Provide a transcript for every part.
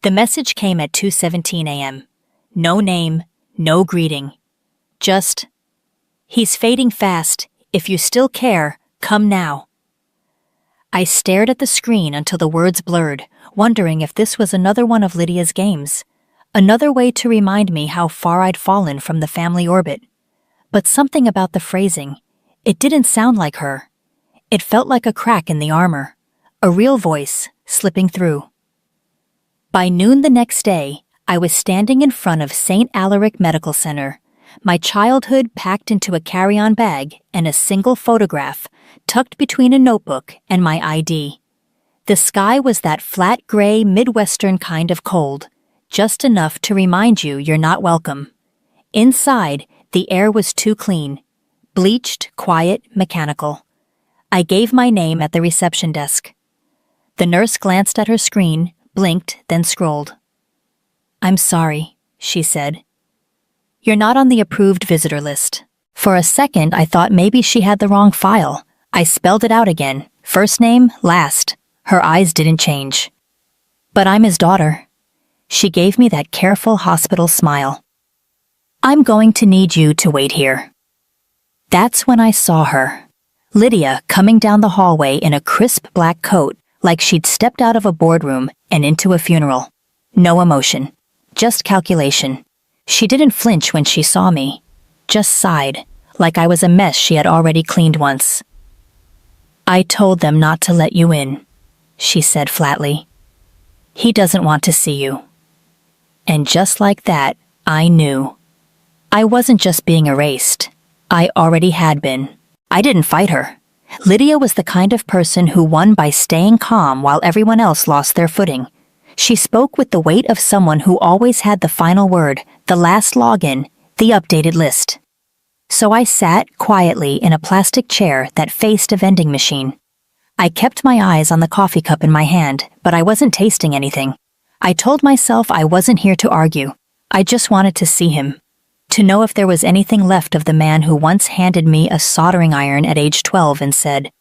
The message came at 2:17 a.m. No name, no greeting. Just, "He's fading fast. If you still care, come now." I stared at the screen until the words blurred, wondering if this was another one of Lydia's games, another way to remind me how far I'd fallen from the family orbit. But something about the phrasing, it didn't sound like her. It felt like a crack in the armor, a real voice slipping through. By noon the next day, I was standing in front of St. Alaric Medical Center, my childhood packed into a carry-on bag and a single photograph tucked between a notebook and my ID. The sky was that flat gray Midwestern kind of cold, just enough to remind you you're not welcome. Inside, the air was too clean, bleached, quiet, mechanical. I gave my name at the reception desk. The nurse glanced at her screen, blinked, then scrolled. "I'm sorry," she said. "You're not on the approved visitor list." For a second, I thought maybe she had the wrong file. I spelled it out again, first name, last. Her eyes didn't change. "But I'm his daughter." She gave me that careful hospital smile. "I'm going to need you to wait here." That's when I saw her. Lydia coming down the hallway in a crisp black coat, like she'd stepped out of a boardroom and into a funeral. No emotion, just calculation. She didn't flinch when she saw me, just sighed, like I was a mess she had already cleaned once. "I told them not to let you in," she said flatly. "He doesn't want to see you." And just like that, I knew. I wasn't just being erased. I already had been. I didn't fight her. Lydia was the kind of person who won by staying calm while everyone else lost their footing. She spoke with the weight of someone who always had the final word, the last login, the updated list. So I sat quietly in a plastic chair that faced a vending machine. I kept my eyes on the coffee cup in my hand, but I wasn't tasting anything. I told myself I wasn't here to argue. I just wanted to see him. To know if there was anything left of the man who once handed me a soldering iron at age 12 and said,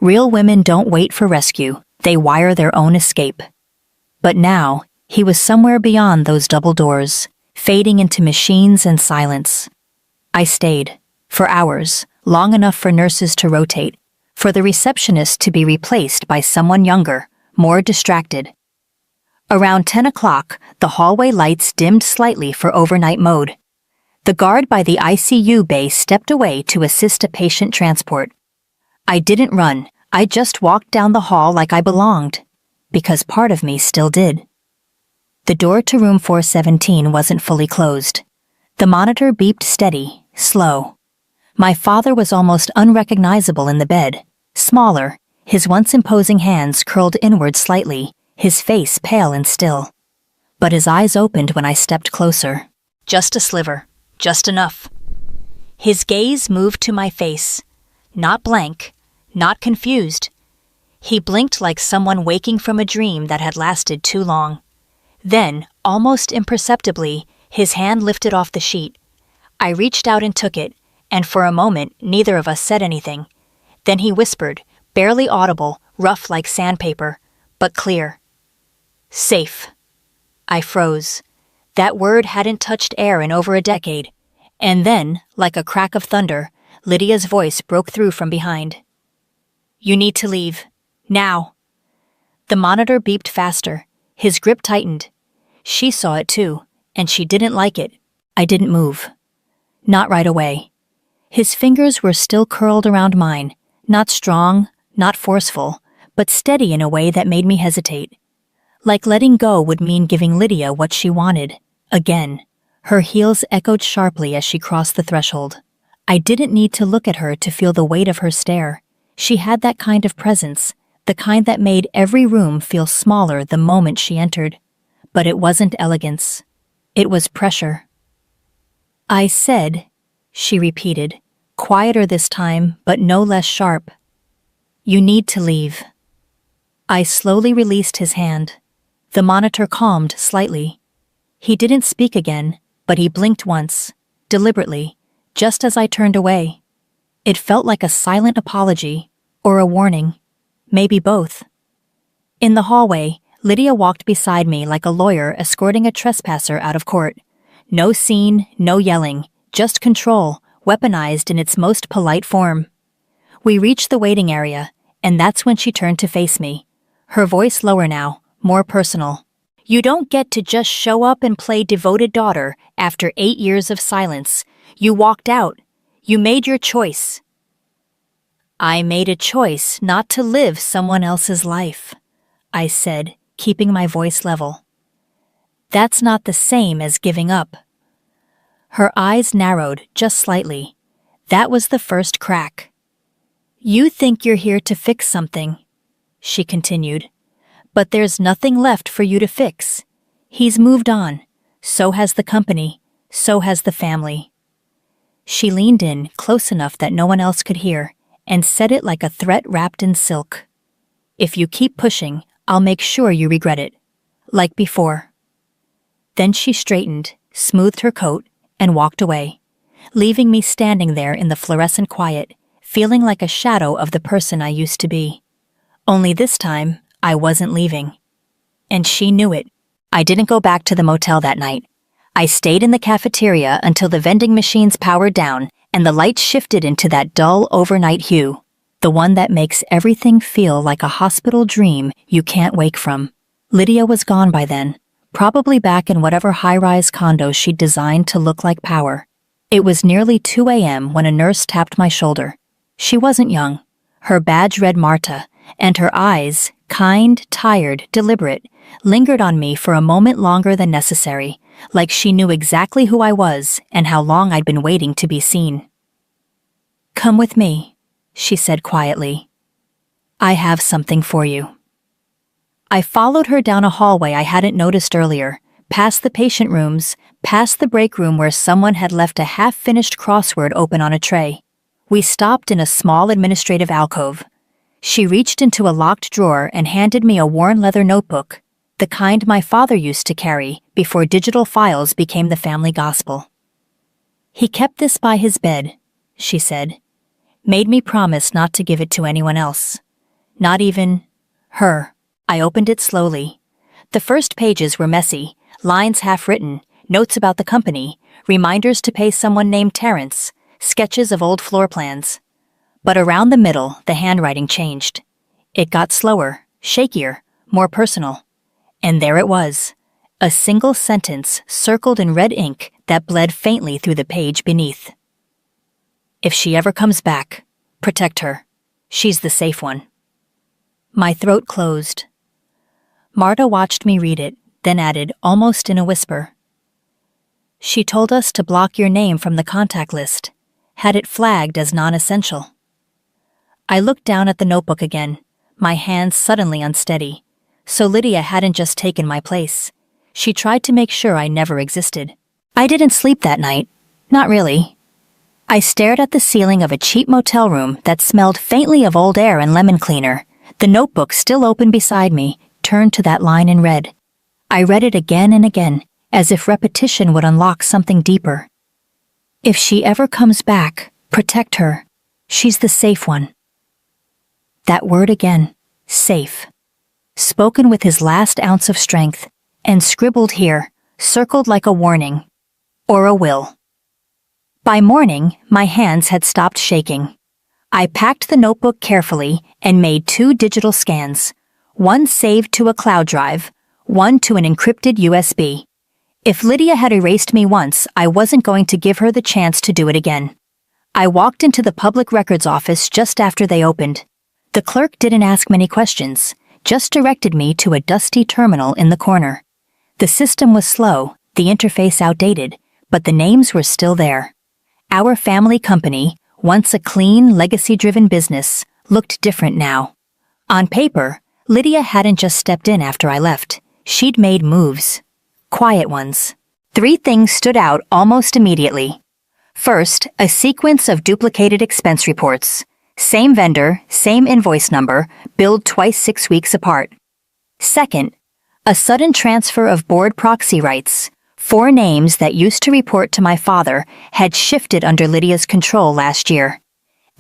"Real women don't wait for rescue, they wire their own escape." But now, he was somewhere beyond those double doors, fading into machines and silence. I stayed, for hours, long enough for nurses to rotate, for the receptionist to be replaced by someone younger, more distracted. Around 10 o'clock, the hallway lights dimmed slightly for overnight mode. The guard by the ICU bay stepped away to assist a patient transport. I didn't run, I just walked down the hall like I belonged, because part of me still did. The door to room 417 wasn't fully closed. The monitor beeped steady, slow. My father was almost unrecognizable in the bed, smaller, his once imposing hands curled inward slightly, his face pale and still. But his eyes opened when I stepped closer. Just a sliver. Just enough. His gaze moved to my face, not blank, not confused. He blinked like someone waking from a dream that had lasted too long. Then, almost imperceptibly, his hand lifted off the sheet. I reached out and took it, and for a moment, neither of us said anything. Then he whispered, barely audible, rough like sandpaper, but clear. "Safe." I froze. That word hadn't touched air in over a decade. And then, like a crack of thunder, Lydia's voice broke through from behind. "You need to leave. Now." The monitor beeped faster. His grip tightened. She saw it too, and she didn't like it. I didn't move. Not right away. His fingers were still curled around mine, not strong, not forceful, but steady in a way that made me hesitate. Like letting go would mean giving Lydia what she wanted. Again, her heels echoed sharply as she crossed the threshold. I didn't need to look at her to feel the weight of her stare. She had that kind of presence, the kind that made every room feel smaller the moment she entered. But it wasn't elegance. It was pressure. "I said," she repeated, quieter this time, but no less sharp. "You need to leave." I slowly released his hand. The monitor calmed slightly. He didn't speak again, but he blinked once, deliberately, just as I turned away. It felt like a silent apology, or a warning, maybe both. In the hallway, Lydia walked beside me like a lawyer escorting a trespasser out of court. No scene, no yelling, just control, weaponized in its most polite form. We reached the waiting area, and that's when she turned to face me. Her voice lower now, more personal. You don't get to just show up and play devoted daughter after 8 years of silence. You walked out. You made your choice. I made a choice not to live someone else's life, I said, keeping my voice level. That's not the same as giving up. Her eyes narrowed just slightly. That was the first crack. You think you're here to fix something, she continued, but there's nothing left for you to fix. He's moved on. So has the company. So has the family. She leaned in close enough that no one else could hear and said it like a threat wrapped in silk. If you keep pushing, I'll make sure you regret it. Like before. Then she straightened, smoothed her coat, and walked away, leaving me standing there in the fluorescent quiet, feeling like a shadow of the person I used to be. Only this time, I wasn't leaving. And she knew it. I didn't go back to the motel that night. I stayed in the cafeteria until the vending machines powered down and the lights shifted into that dull overnight hue, the one that makes everything feel like a hospital dream you can't wake from. Lydia was gone by then, probably back in whatever high-rise condo she'd designed to look like power. It was nearly 2 a.m. when a nurse tapped my shoulder. She wasn't young. Her badge read Marta, and her eyes, kind, tired, deliberate, lingered on me for a moment longer than necessary, like she knew exactly who I was and how long I'd been waiting to be seen. Come with me, she said quietly. I have something for you. I followed her down a hallway I hadn't noticed earlier, past the patient rooms, past the break room where someone had left a half-finished crossword open on a tray. We stopped in a small administrative alcove. She reached into a locked drawer and handed me a worn leather notebook, the kind my father used to carry before digital files became the family gospel. He kept this by his bed, she said. Made me promise not to give it to anyone else. Not even her. I opened it slowly. The first pages were messy, lines half-written, notes about the company, reminders to pay someone named Terrence, sketches of old floor plans. But around the middle, the handwriting changed. It got slower, shakier, more personal. And there it was, a single sentence circled in red ink that bled faintly through the page beneath. If she ever comes back, protect her. She's the safe one. My throat closed. Marta watched me read it, then added, almost in a whisper. She told us to block your name from the contact list, had it flagged as non-essential. I looked down at the notebook again, my hands suddenly unsteady. So Lydia hadn't just taken my place. She tried to make sure I never existed. I didn't sleep that night. Not really. I stared at the ceiling of a cheap motel room that smelled faintly of old air and lemon cleaner. The notebook still open beside me, turned to that line in red. I read it again and again, as if repetition would unlock something deeper. If she ever comes back, protect her. She's the safe one. That word again, safe. Spoken with his last ounce of strength, and scribbled here, circled like a warning. Or a will. By morning, my hands had stopped shaking. I packed the notebook carefully and made 2 digital scans, one saved to a cloud drive, one to an encrypted USB. If Lydia had erased me once, I wasn't going to give her the chance to do it again. I walked into the public records office just after they opened. The clerk didn't ask many questions, just directed me to a dusty terminal in the corner. The system was slow, the interface outdated, but the names were still there. Our family company, once a clean, legacy-driven business, looked different now. On paper, Lydia hadn't just stepped in after I left. She'd made moves. Quiet ones. 3 things stood out almost immediately. First, a sequence of duplicated expense reports. Same vendor, same invoice number, billed twice 6 weeks apart. Second, a sudden transfer of board proxy rights. 4 names that used to report to my father had shifted under Lydia's control last year.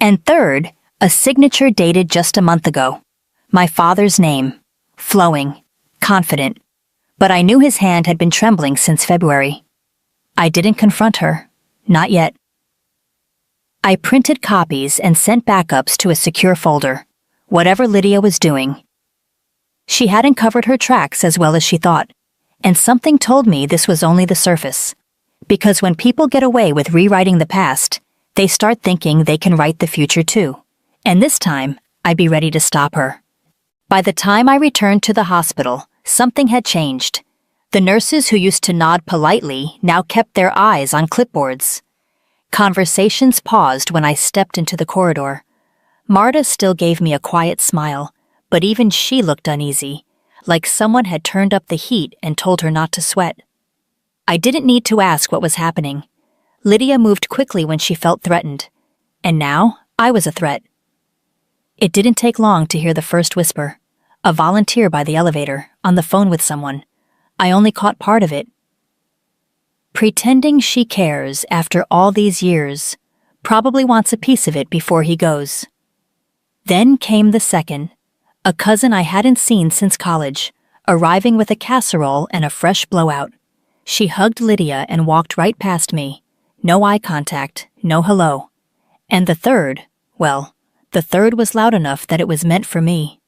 And third, a signature dated just a month ago. My father's name. Flowing. confident, but I knew his hand had been trembling since February. I didn't confront her. Not yet. I printed copies and sent backups to a secure folder, whatever Lydia was doing. She hadn't covered her tracks as well as she thought, and something told me this was only the surface. Because when people get away with rewriting the past, they start thinking they can write the future too. And this time, I'd be ready to stop her. By the time I returned to the hospital, something had changed. The nurses who used to nod politely now kept their eyes on clipboards. Conversations paused when I stepped into the corridor. Marta still gave me a quiet smile, but even she looked uneasy, like someone had turned up the heat and told her not to sweat. I didn't need to ask what was happening. Lydia moved quickly when she felt threatened, and now I was a threat. It didn't take long to hear the first whisper, a volunteer by the elevator, on the phone with someone. I only caught part of it. Pretending she cares after all these years, probably wants a piece of it before he goes. Then came the second, a cousin I hadn't seen since college, arriving with a casserole and a fresh blowout. She hugged Lydia and walked right past me. No eye contact, no hello. And the third was loud enough that it was meant for me.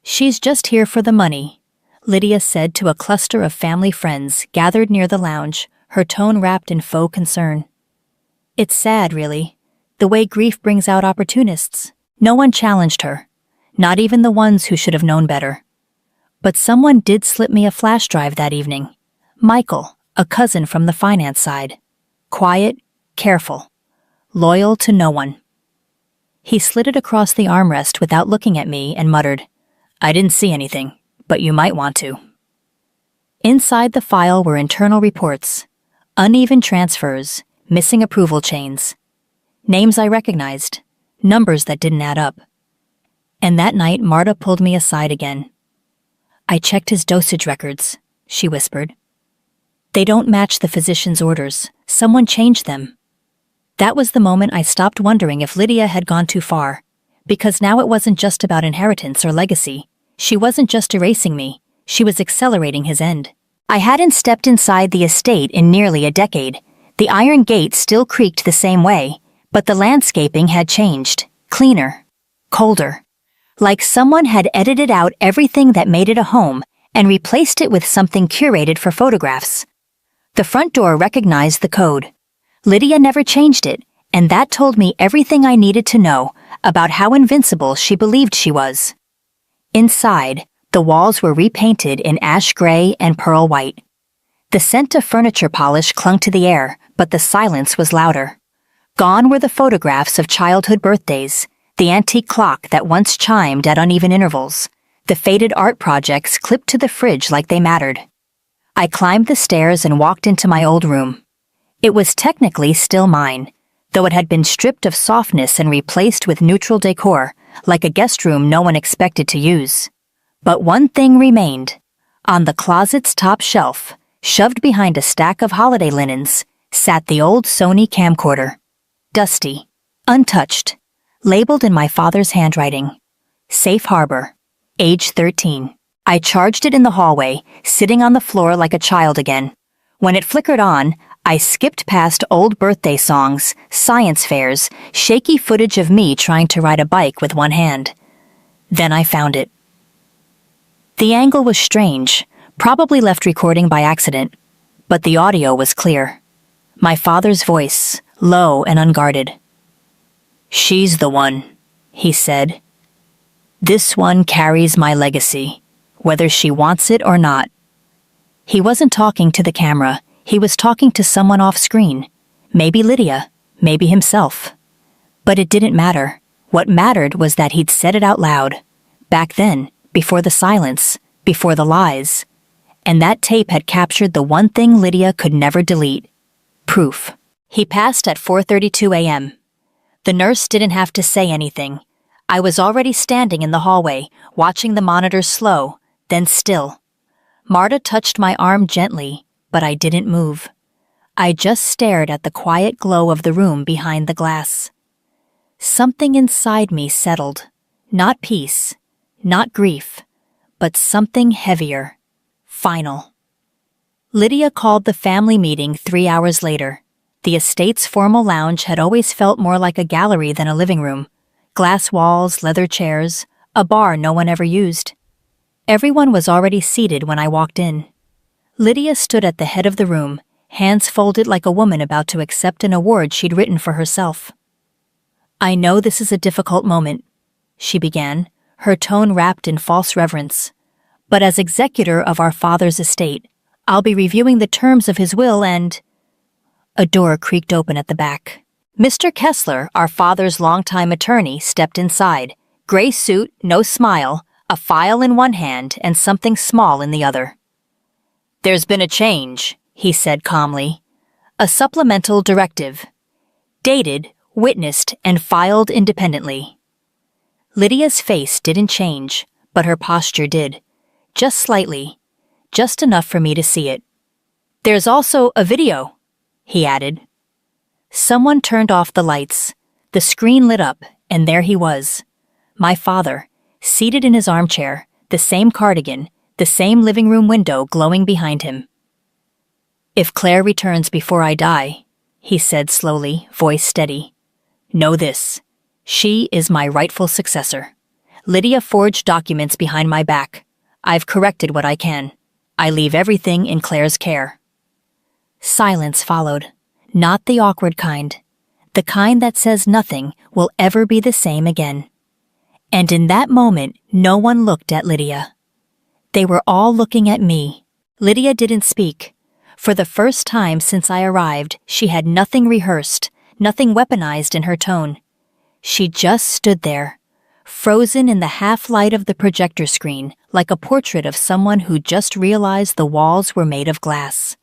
"She's just here for the money," Lydia said to a cluster of family friends gathered near the lounge, her tone wrapped in faux concern. It's sad, really, the way grief brings out opportunists. No one challenged her, not even the ones who should have known better. But someone did slip me a flash drive that evening. Michael, a cousin from the finance side. Quiet, careful, loyal to no one. He slid it across the armrest without looking at me and muttered, "I didn't see anything, but you might want to." Inside the file were internal reports, uneven transfers, missing approval chains. Names I recognized, numbers that didn't add up. And that night Marta pulled me aside again. "I checked his dosage records," she whispered. "They don't match the physician's orders. Someone changed them." That was the moment I stopped wondering if Lydia had gone too far, because now it wasn't just about inheritance or legacy. She wasn't just erasing me, she was accelerating his end. I hadn't stepped inside the estate in nearly a decade. The iron gate still creaked the same way, but the landscaping had changed, cleaner, colder. Like someone had edited out everything that made it a home and replaced it with something curated for photographs. The front door recognized the code. Lydia never changed it, and that told me everything I needed to know about how invincible she believed she was. Inside, the walls were repainted in ash gray and pearl white. The scent of furniture polish clung to the air, but the silence was louder. Gone were the photographs of childhood birthdays, the antique clock that once chimed at uneven intervals, the faded art projects clipped to the fridge like they mattered. I climbed the stairs and walked into my old room. It was technically still mine, though it had been stripped of softness and replaced with neutral decor, like a guest room no one expected to use. But one thing remained. On the closet's top shelf, shoved behind a stack of holiday linens, sat the old Sony camcorder. Dusty, untouched, labeled in my father's handwriting. Safe harbor, age 13. I charged it in the hallway, sitting on the floor like a child again. When it flickered on, I skipped past old birthday songs, science fairs, shaky footage of me trying to ride a bike with one hand. Then I found it. The angle was strange, probably left recording by accident, but the audio was clear. My father's voice, low and unguarded. "She's the one," he said. "This one carries my legacy, whether she wants it or not." He wasn't talking to the camera. He was talking to someone off screen. Maybe Lydia, maybe himself. But it didn't matter. What mattered was that he'd said it out loud. Back then, before the silence, before the lies. And that tape had captured the one thing Lydia could never delete. Proof. He passed at 4:32 a.m. The nurse didn't have to say anything. I was already standing in the hallway, watching the monitors slow, then still. Marta touched my arm gently, but I didn't move. I just stared at the quiet glow of the room behind the glass. Something inside me settled. Not peace, not grief, but something heavier. Final. Lydia called the family meeting 3 hours later. The estate's formal lounge had always felt more like a gallery than a living room. Glass walls, leather chairs, a bar no one ever used. Everyone was already seated when I walked in. Lydia stood at the head of the room, hands folded like a woman about to accept an award she'd written for herself. "I know this is a difficult moment," she began, her tone wrapped in false reverence. "But as executor of our father's estate, I'll be reviewing the terms of his will and—" A door creaked open at the back. Mr. Kessler, our father's longtime attorney, stepped inside. Gray suit, no smile, a file in one hand and something small in the other. "There's been a change," he said calmly. "A supplemental directive. Dated, witnessed, and filed independently." Lydia's face didn't change, but her posture did. Just slightly. Just enough for me to see it. "There's also a video," he added. Someone turned off the lights. The screen lit up, and there he was. My father, seated in his armchair, the same cardigan, the same living room window glowing behind him. "If Claire returns before I die," he said slowly, voice steady, "know this. She is my rightful successor. Lydia forged documents behind my back. I've corrected what I can. I leave everything in Claire's care." Silence followed. Not the awkward kind. The kind that says nothing will ever be the same again. And in that moment, no one looked at Lydia. They were all looking at me. Lydia didn't speak. For the first time since I arrived, she had nothing rehearsed, nothing weaponized in her tone. She just stood there, frozen in the half-light of the projector screen, like a portrait of someone who just realized the walls were made of glass.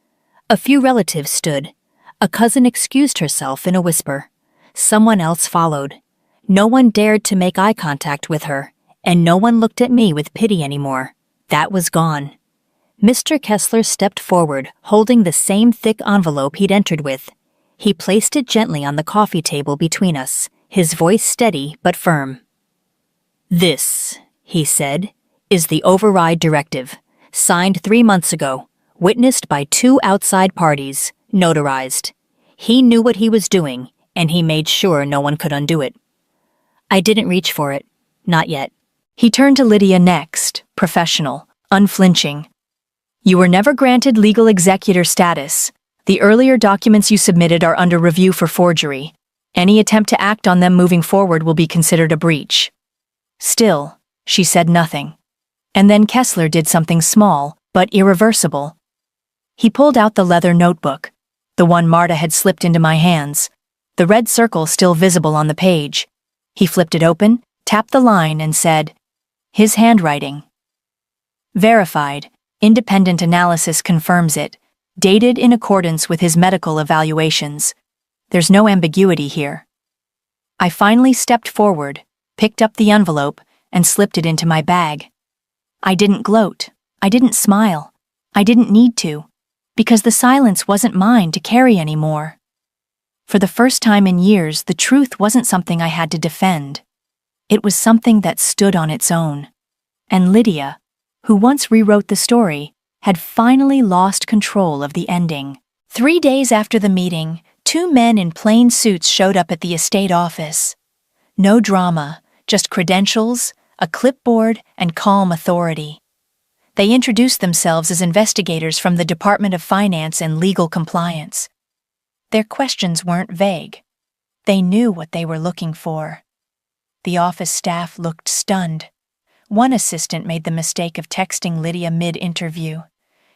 A few relatives stood. A cousin excused herself in a whisper. Someone else followed. No one dared to make eye contact with her, and no one looked at me with pity anymore. That was gone. Mr. Kessler stepped forward, holding the same thick envelope he'd entered with. He placed it gently on the coffee table between us, his voice steady but firm. "This," he said, "is the override directive, signed 3 months ago, witnessed by 2 outside parties, notarized. He knew what he was doing, and he made sure no one could undo it." I didn't reach for it. Not yet. He turned to Lydia next, professional, unflinching. "You were never granted legal executor status. The earlier documents you submitted are under review for forgery. Any attempt to act on them moving forward will be considered a breach." Still, she said nothing. And then Kessler did something small, but irreversible. He pulled out the leather notebook, the one Marta had slipped into my hands, the red circle still visible on the page. He flipped it open, tapped the line, and said, "His handwriting. Verified, independent analysis confirms it, dated in accordance with his medical evaluations. There's no ambiguity here." I finally stepped forward, picked up the envelope, and slipped it into my bag. I didn't gloat. I didn't smile. I didn't need to, because the silence wasn't mine to carry anymore. For the first time in years, the truth wasn't something I had to defend. It was something that stood on its own. And Lydia, who once rewrote the story, had finally lost control of the ending. 3 days after the meeting, 2 men in plain suits showed up at the estate office. No drama, just credentials, a clipboard, and calm authority. They introduced themselves as investigators from the Department of Finance and Legal Compliance. Their questions weren't vague. They knew what they were looking for. The office staff looked stunned. One assistant made the mistake of texting Lydia mid-interview.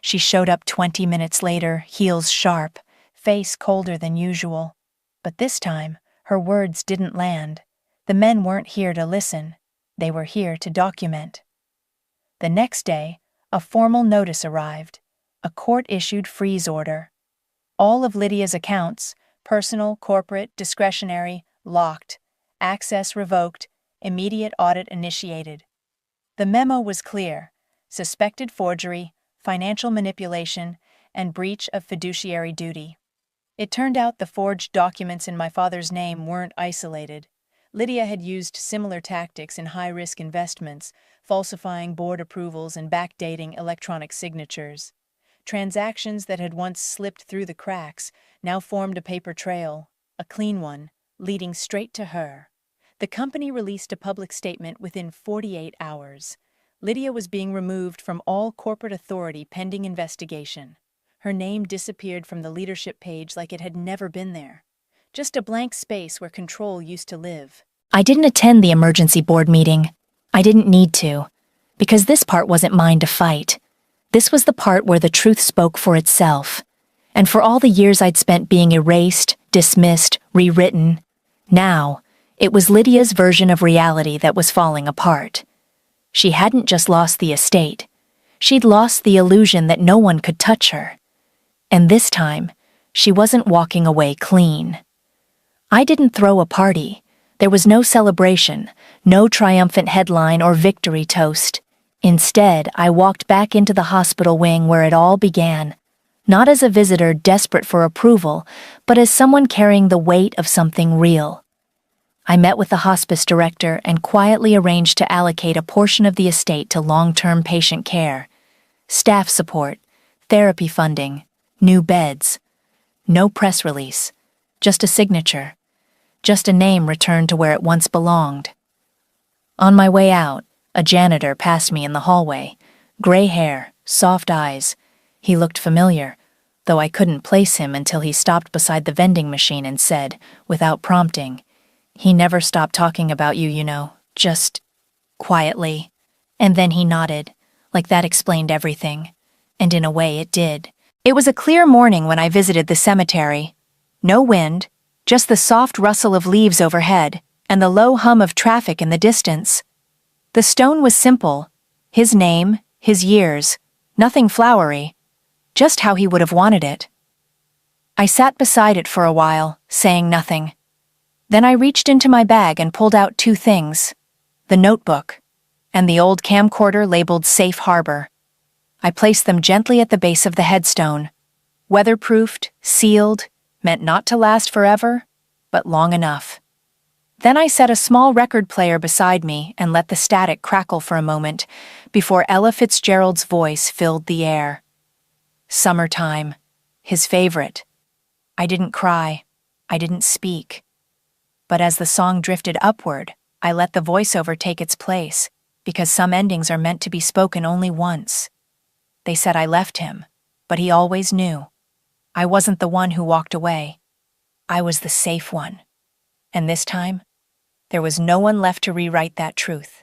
She showed up 20 minutes later, heels sharp, face colder than usual. But this time, her words didn't land. The men weren't here to listen. They were here to document. The next day, a formal notice arrived, a court-issued freeze order. All of Lydia's accounts, personal, corporate, discretionary, locked, access revoked, immediate audit initiated. The memo was clear: suspected forgery, financial manipulation, and breach of fiduciary duty. It turned out the forged documents in my father's name weren't isolated. Lydia had used similar tactics in high-risk investments, falsifying board approvals and backdating electronic signatures. Transactions that had once slipped through the cracks now formed a paper trail, a clean one, leading straight to her. The company released a public statement within 48 hours. Lydia was being removed from all corporate authority pending investigation. Her name disappeared from the leadership page like it had never been there. Just a blank space where control used to live. I didn't attend the emergency board meeting. I didn't need to, because this part wasn't mine to fight. This was the part where the truth spoke for itself. And for all the years I'd spent being erased, dismissed, rewritten, now, it was Lydia's version of reality that was falling apart. She hadn't just lost the estate. She'd lost the illusion that no one could touch her. And this time, she wasn't walking away clean. I didn't throw a party. There was no celebration, no triumphant headline or victory toast. Instead, I walked back into the hospital wing where it all began, not as a visitor desperate for approval, but as someone carrying the weight of something real. I met with the hospice director and quietly arranged to allocate a portion of the estate to long-term patient care, staff support, therapy funding, new beds. No press release, just a signature, just a name returned to where it once belonged. On my way out, a janitor passed me in the hallway, gray hair, soft eyes. He looked familiar, though I couldn't place him until he stopped beside the vending machine and said, without prompting, "He never stopped talking about you, you know, just quietly." And then he nodded, like that explained everything. And in a way it did. It was a clear morning when I visited the cemetery. No wind, just the soft rustle of leaves overhead and the low hum of traffic in the distance. The stone was simple, his name, his years, nothing flowery, just how he would have wanted it. I sat beside it for a while, saying nothing. Then I reached into my bag and pulled out two things, the notebook and the old camcorder labeled Safe Harbor. I placed them gently at the base of the headstone, weatherproofed, sealed, meant not to last forever, but long enough. Then I set a small record player beside me and let the static crackle for a moment before Ella Fitzgerald's voice filled the air. Summertime, his favorite. I didn't cry. I didn't speak. But as the song drifted upward, I let the voiceover take its place, because some endings are meant to be spoken only once. They said I left him, but he always knew. I wasn't the one who walked away. I was the safe one. And this time, there was no one left to rewrite that truth.